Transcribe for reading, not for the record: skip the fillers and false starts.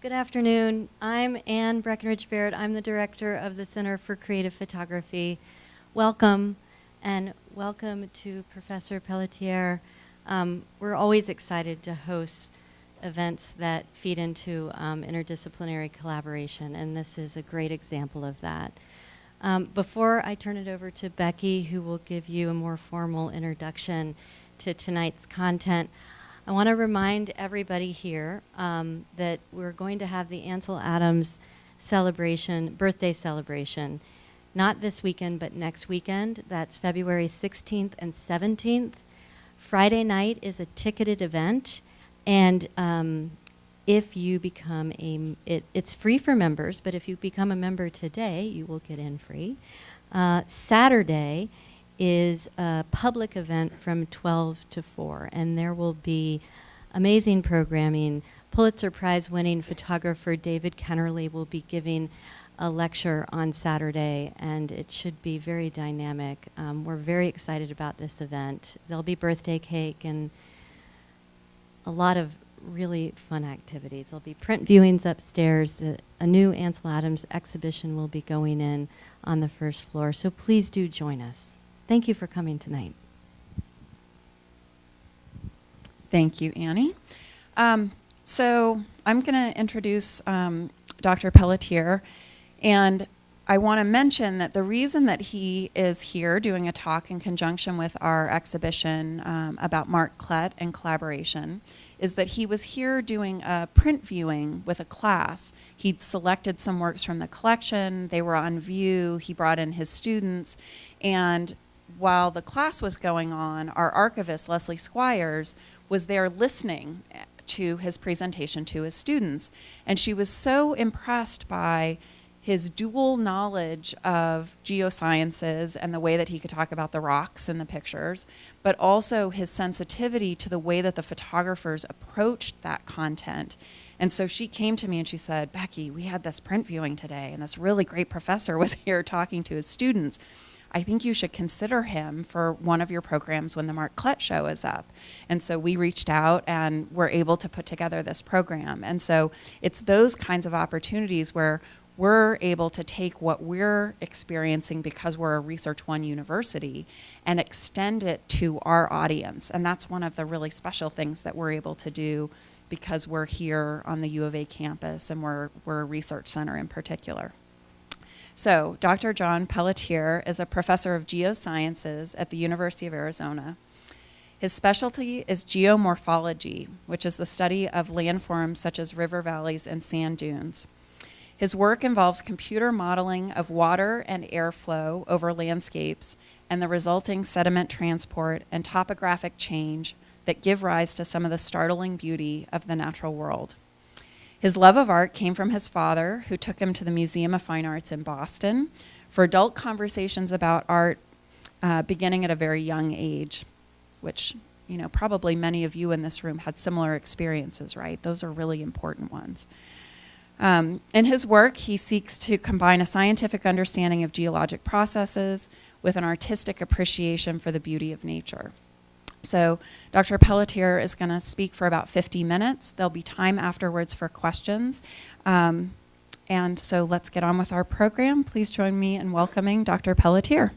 Good afternoon. I'm Anne Breckenridge-Barrett. I'm the director of the Center for Creative Photography. Welcome, and welcome to Professor Pelletier. We're always excited to host events that feed into interdisciplinary collaboration, and this is a great example of that. Before I turn it over to Becky, who will give you a more formal introduction to tonight's content, I want to remind everybody here that we're going to have the Ansel Adams birthday celebration, not this weekend, but next weekend. That's February 16th and 17th. Friday night is a ticketed event, and if you become it's free for members, but if you become a member today, you will get in free. Saturday is a public event from 12 to 4, and there will be amazing programming. Pulitzer Prize winning photographer David Kennerly will be giving a lecture on Saturday, and it should be very dynamic. We're very excited about this event. There'll be birthday cake and a lot of really fun activities. There'll be print viewings upstairs. A new Ansel Adams exhibition will be going in on the first floor, so please do join us. Thank you for coming tonight. Thank you, Annie. So I'm going to introduce Dr. Pelletier, and I want to mention that the reason that he is here doing a talk in conjunction with our exhibition about Mark Klett and collaboration is that he was here doing a print viewing with a class. He'd selected some works from the collection. They were on view. He brought in his students, and while the class was going on, our archivist, Leslie Squires, was there listening to his presentation to his students. And she was so impressed by his dual knowledge of geosciences and the way that he could talk about the rocks in the pictures, but also his sensitivity to the way that the photographers approached that content. And so she came to me and she said, "Becky, we had this print viewing today, and this really great professor was here talking to his students. I think you should consider him for one of your programs when the Mark Klett show is up." And so we reached out and were able to put together this program. And so it's those kinds of opportunities where we're able to take what we're experiencing because we're a Research One university and extend it to our audience. And that's one of the really special things that we're able to do because we're here on the U of A campus and we're a research center in particular. So, Dr. Jon Pelletier is a professor of geosciences at the University of Arizona. His specialty is geomorphology, which is the study of landforms such as river valleys and sand dunes. His work involves computer modeling of water and airflow over landscapes and the resulting sediment transport and topographic change that give rise to some of the startling beauty of the natural world. His love of art came from his father, who took him to the Museum of Fine Arts in Boston for adult conversations about art beginning at a very young age, which, probably many of you in this room had similar experiences, right? Those are really important ones. In his work, he seeks to combine a scientific understanding of geologic processes with an artistic appreciation for the beauty of nature. So Dr. Pelletier is going to speak for about 50 minutes. There'll be time afterwards for questions. And so let's get on with our program. Please join me in welcoming Dr. Pelletier.